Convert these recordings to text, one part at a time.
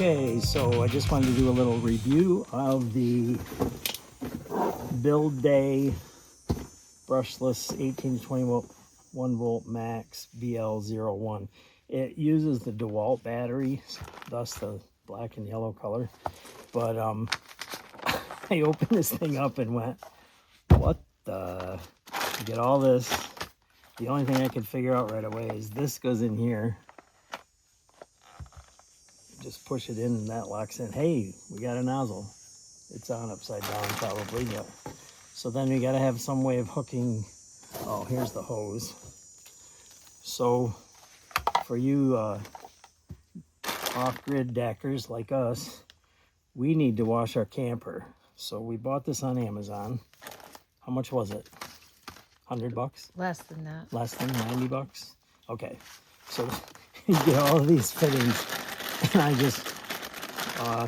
Okay, so I just wanted to do a little review of the Builday Brushless 18 to 20 volt 1 volt max BL01. It uses the DeWalt battery, thus the black and yellow color. But I opened this thing up and went, what the? You get all this. The only thing I could figure out right away is this goes in here. Just push it in and that locks in. Hey, we got a nozzle. It's on upside down probably, but so then we got to have some way of hooking. Oh, here's the hose. So for you off-grid deckers like us, we need to wash our camper. So we bought this on Amazon. How much was it? $100? Less than that. Less than 90 bucks? Okay. So you get all of these fittings. And I just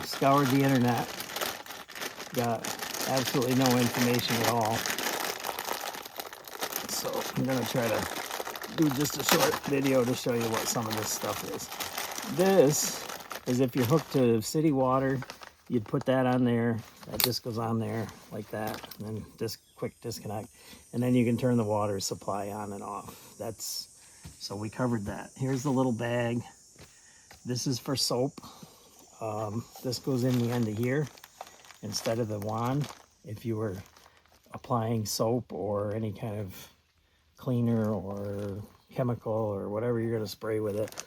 scoured the internet, got absolutely no information at all. So I'm gonna try to do just a short video to show you what some of this stuff is. This is if you're hooked to city water, you'd put that on there. That just goes on there like that, and then just quick disconnect. And then you can turn the water supply on and off. So we covered that. Here's the little bag. This is for soap. This goes in the end of here instead of the wand. If you were applying soap or any kind of cleaner or chemical or whatever you're going to spray with it,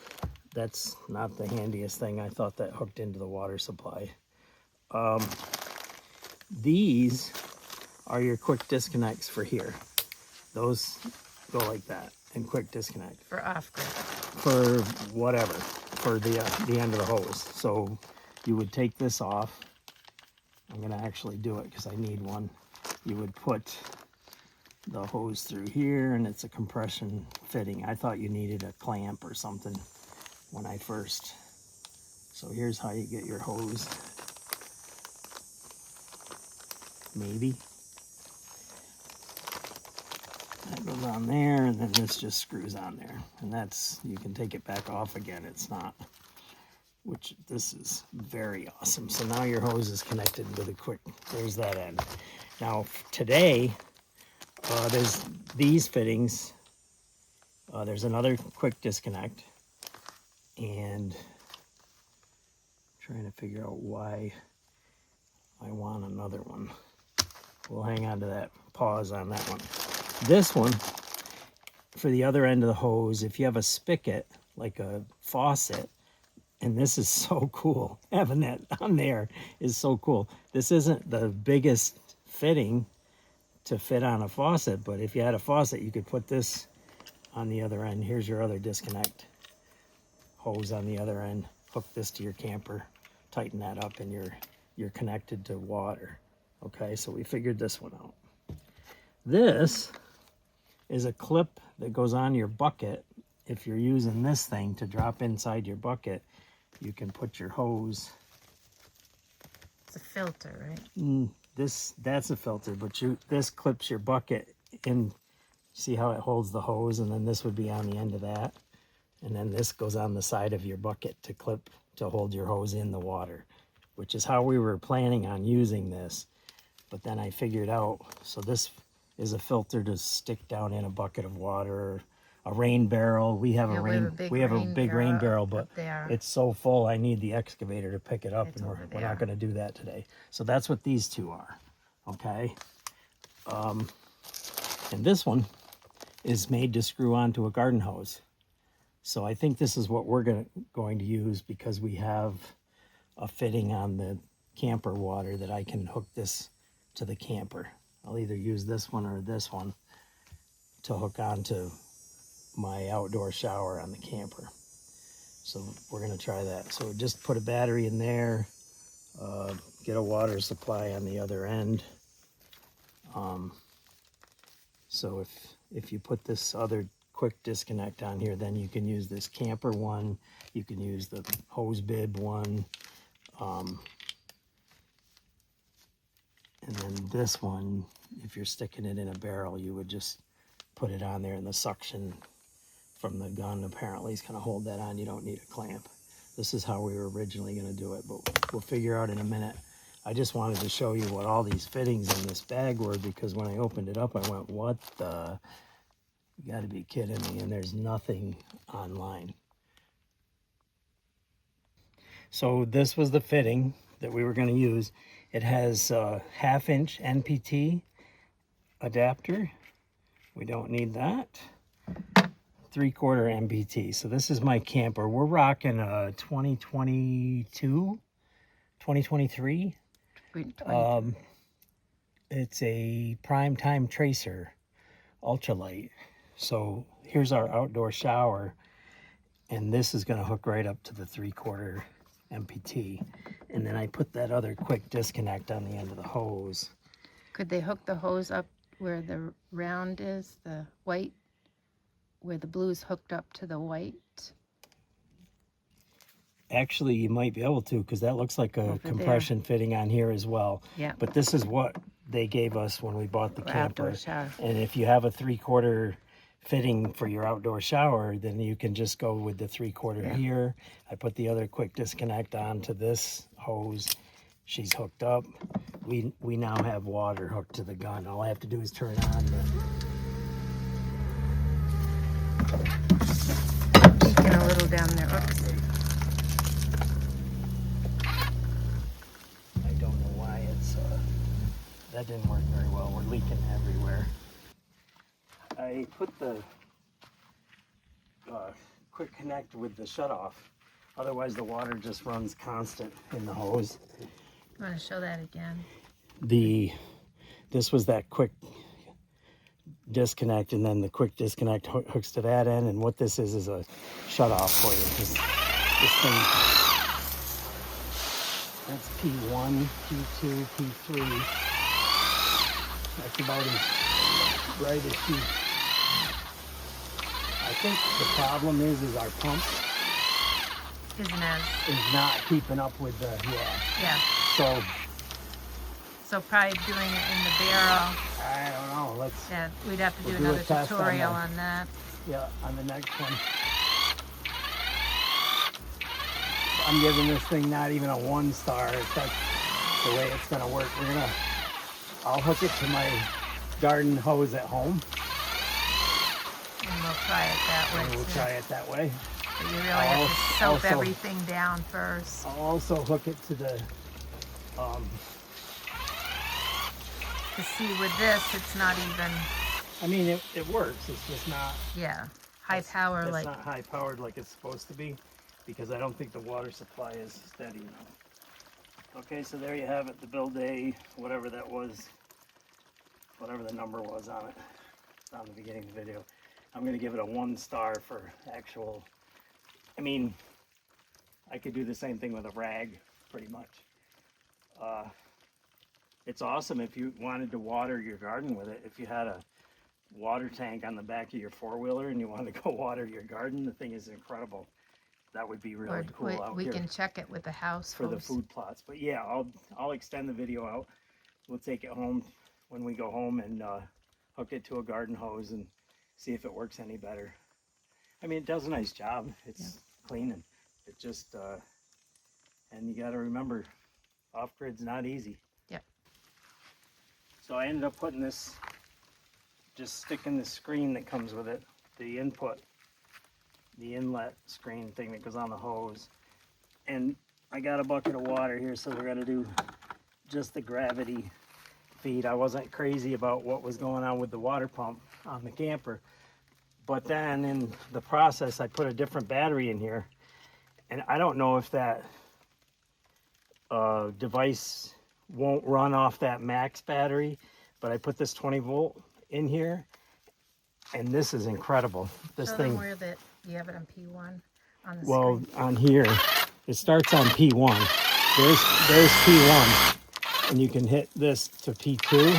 that's not the handiest thing. I thought that hooked into the water supply. These are your quick disconnects for here. Those go like that and quick disconnect. For off-grid. For whatever. For the end of the hose. So you would take this off. I'm going to actually do it because I need one. You would put the hose through here, and it's a compression fitting. I thought you needed a clamp or something when I first. So here's how you get your hose. Maybe. That goes on there, and then this just screws on there. And that's, you can take it back off again. It's not, which this is very awesome. So now your hose is connected with a quick, there's that end. Now today, there's these fittings. There's another quick disconnect. And trying to figure out why I want another one. We'll hang on to that, pause on that one. This one, for the other end of the hose, if you have a spigot, like a faucet, and this is so cool, having that on there is so cool. This isn't the biggest fitting to fit on a faucet, but if you had a faucet, you could put this on the other end. Here's your other disconnect hose on the other end. Hook this to your camper, tighten that up, and you're connected to water. Okay, so we figured this one out. This is a clip that goes on your bucket. If you're using this thing to drop inside your bucket, you can put your hose. It's a filter, right? That's a filter, but this clips your bucket in. See how it holds the hose, and then this would be on the end of that, and then this goes on the side of your bucket to clip to hold your hose in the water, which is how we were planning on using this. But then I figured out, so this is a filter to stick down in a bucket of water, a rain barrel. We have a big rain barrel, but it's so full I need the excavator to pick it up, and we're not going to do that today. So that's what these two are, okay? And this one is made to screw onto a garden hose. So I think this is what we're going to use because we have a fitting on the camper water that I can hook this to the camper. I'll either use this one or this one to hook onto my outdoor shower on the camper. So we're going to try that. So just put a battery in there, get a water supply on the other end. So if you put this other quick disconnect on here, then you can use this camper one, you can use the hose bib one, and then this one, if you're sticking it in a barrel, you would just put it on there, and the suction from the gun apparently is going to hold that on. You don't need a clamp. This is how we were originally going to do it, but we'll figure out in a minute. I just wanted to show you what all these fittings in this bag were, because when I opened it up, I went, what the? You got to be kidding me. And there's nothing online. So this was the fitting that we were going to use. It has a 1/2-inch NPT adapter. We don't need that. 3/4 MPT. So this is my camper. We're rocking a 2022, 2023. It's a prime time tracer ultralight. So here's our outdoor shower, and this is going to hook right up to the 3/4 MPT. And then I put that other quick disconnect on the end of the hose. Could they hook the hose up where the round is, the white, where the blue's hooked up to the white? Actually, you might be able to, because that looks like a Over compression fitting on here as well. Yeah. But this is what they gave us when we bought the For camper. outdoor shower. And if you have a 3/4 fitting for your outdoor shower, then you can just go with the 3/4 here. I put the other quick disconnect onto this hose. She's hooked up. We now have water hooked to the gun. All I have to do is turn on Leaking a little down there. Oops. I don't know why it's that didn't work very well. We're leaking everywhere. I put the quick connect with the shutoff. Otherwise, the water just runs constant in the hose. You want to show that again? This was that quick disconnect, and then the quick disconnect hooks to that end. And what this is a shutoff for you. This thing, that's P1, P2, P3. That's about as bright as she. I think the problem is our pump is not keeping up with the Yeah. So probably doing it in the barrel. I don't know. Yeah, we'd have to do we'll another do a test tutorial on that. Yeah, on the next one. I'm giving this thing not even a 1 star. If that's the way it's gonna work. I'll hook it to my garden hose at home. And we'll try it that way. We'll try it that way. But you really have to soap everything down first. I'll also hook it to the To see with this, it's not even. I mean, it works. It's just not. Yeah, high power It's like. not high powered like it's supposed to be, because I don't think the water supply is steady enough. Okay, so there you have it. The Builday, whatever that was, whatever the number was on it. It's on the beginning of the video. I'm gonna give it a 1 star for actual. I mean, I could do the same thing with a rag, pretty much. It's awesome if you wanted to water your garden with it. If you had a water tank on the back of your 4-wheeler and you wanted to go water your garden, the thing is incredible. That would be really cool out we here can check it with the house for the food plots. But yeah, I'll extend the video out. We'll take it home when we go home and hook it to a garden hose and see if it works any better. I mean, it does a nice job. It's clean, and it just and you got to remember, off-grid's not easy. Yep. So I ended up putting this, just sticking the screen that comes with it, the input, the inlet screen thing that goes on the hose. And I got a bucket of water here, so we're gonna do just the gravity feed. I wasn't crazy about what was going on with the water pump on the camper. But then in the process, I put a different battery in here. And I don't know if that device won't run off that max battery, but I put this 20 volt in here, and this is incredible. This Show thing. them where you have it on P1 on the Well, screen. on here, it starts on P1. There's P1, and you can hit this to P2,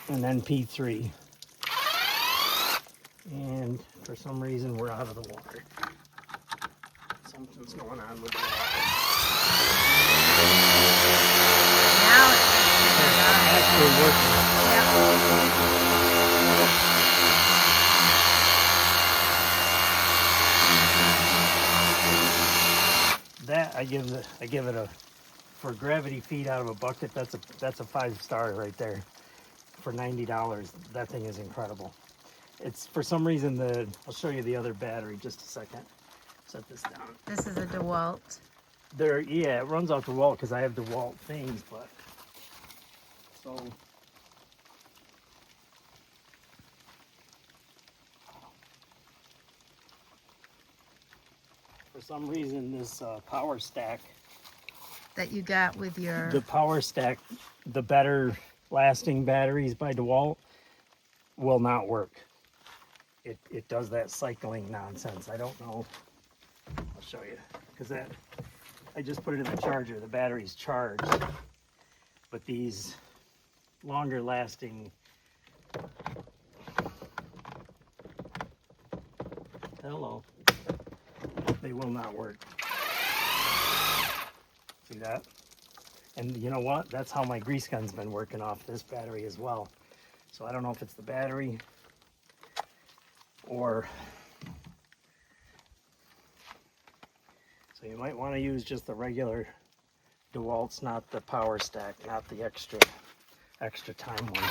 and then P3. And for some reason, we're out of the water. Something's going on with the water. Now it's Actually working. that I give it a, for gravity feed out of a bucket, that's a 5-star right there. For $90, that thing is incredible. It's for some reason I'll show you the other battery just a second. Set this down. This is a DeWalt. Yeah, it runs off DeWalt because I have DeWalt things, but so for some reason this power stack That you got with your... the power stack, the better lasting batteries by DeWalt will not work. It does that cycling nonsense. I don't know. I'll show you because I just put it in the charger. The battery's charged, but these longer lasting, hello, they will not work. See that? And you know what? That's how my grease gun's been working off this battery as well. So I don't know if it's the battery or... So you might want to use just the regular DeWalt's, not the power stack, not the extra time one.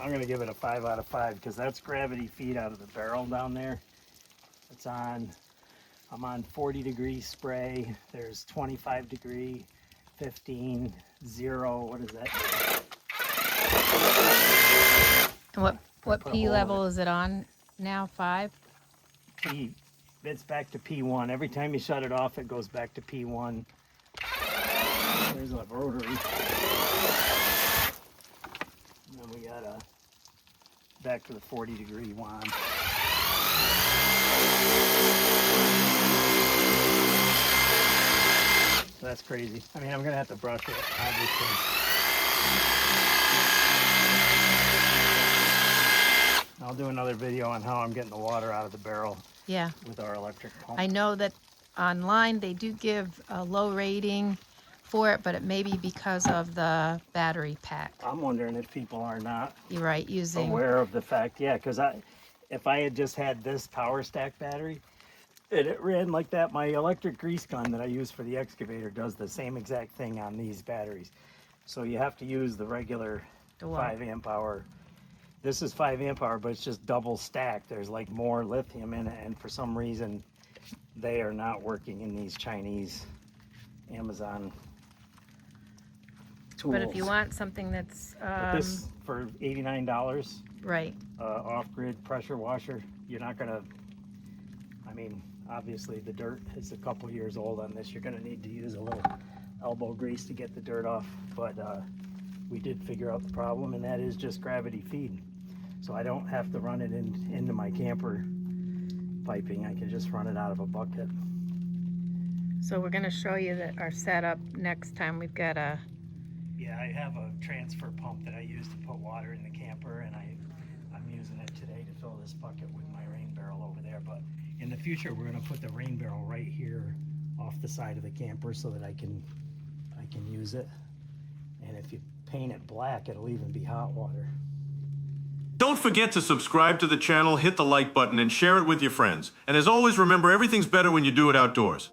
I'm going to give it a 5 out of 5 because that's gravity feed out of the barrel down there. It's on, I'm on 40 degree spray. There's 25 degree, 15, 0. What is that? What P level is it on now? 5? P. It's back to P1. Every time you shut it off, it goes back to P1. There's a rotary. And then we got a back to the 40 degree wand. So that's crazy. I mean, I'm gonna have to brush it, obviously. I'll do another video on how I'm getting the water out of the barrel. Yeah. With our electric pump. I know that online they do give a low rating for it, but it may be because of the battery pack. I'm wondering if people are not You're right, using... aware of the fact, yeah, because if I had just had this power stack battery, and it ran like that, my electric grease gun that I use for the excavator does the same exact thing on these batteries. So you have to use the regular 5 amp hour. This is 5 amp hour, but it's just double stacked. There's like more lithium in it, and for some reason they are not working in these Chinese Amazon tools. But if you want something that's... But this for $89, right. Off-grid pressure washer, you're not gonna, I mean, obviously the dirt is a couple years old on this. You're gonna need to use a little elbow grease to get the dirt off, but we did figure out the problem, and that is just gravity feed. So I don't have to run it into my camper piping. I can just run it out of a bucket. So we're gonna show you that our setup next time. We've got a... Yeah, I have a transfer pump that I use to put water in the camper, and I'm using it today to fill this bucket with my rain barrel over there. But in the future, we're gonna put the rain barrel right here off the side of the camper so that I can use it. And if you paint it black, it'll even be hot water. Don't forget to subscribe to the channel, hit the like button, and share it with your friends. And as always, remember, everything's better when you do it outdoors.